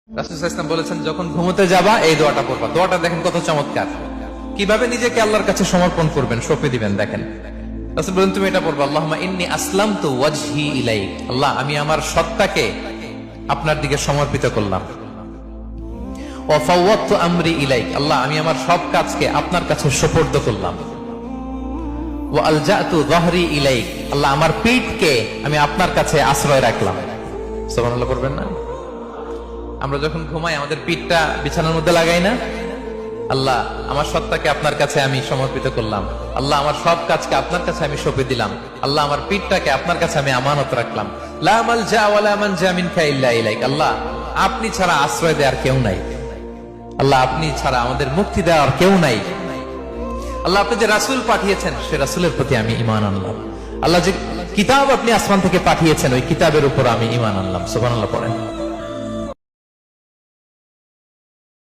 রাসূল সাল্লাল্লাহু আলাইহি ওয়াসাল্লাম বলেছেন, যখন ঘুমোতে যাবা এই দোয়াটা পড়বা। দোয়াটা দেখেন কত চমৎকার, কিভাবে নিজেকে আল্লাহর কাছে সমর্পণ করবেন, সঁপে দিবেন। দেখেন রাসূল বলেন, তুমি এটা পড়বা, আল্লাহুম্মা ইন্নী আসলামতু ওয়াজহি ইলাইক। আল্লাহ, আমি আমার সত্তাকে আপনার দিকে সমর্পিত করলাম। ওয়া ফাওয়াদতু আমরি ইলাইক। আল্লাহ, আমি আমার সব কাজকে আপনার কাছে সুপর্দ করলাম। ওয়া আলজাতু যহরি ইলাইক। আল্লাহ, আমার পিঠকে আমি আপনার কাছে আশ্রয় রাখলাম। সুবহানাল্লাহ করবেন না? আমরা যখন ঘুমাই আমাদের পিঠটা বিছানার মধ্যে লাগাই না? আল্লাহ, আমার সত্তাকে আপনার কাছে আমি সমর্পিত করলাম। আল্লাহ, আমার সব কাজকে আপনার কাছে আমি সঁপে দিলাম। আল্লাহ, আমার পিঠটাকে আপনার কাছে আমি আমানত রাখলাম। লা মালজা ওয়ালা মানজা মিনকা ইল্লা ইলাইক। আল্লাহ, আপনি ছাড়া আশ্রয় দেওয়ার কেউ নাই। আল্লাহ, আপনি ছাড়া আমাদের মুক্তি দেওয়ার কেউ নাই। আল্লাহ, আপনি যে রাসূল পাঠিয়েছেন সে রাসূলের প্রতি আমি ঈমান আনলাম। আল্লাহ, যে কিতাব আপনি আসমান থেকে পাঠিয়েছেন ওই কিতাবের উপর আমি ঈমান আনলাম। সুবহানাল্লাহ পড়েন।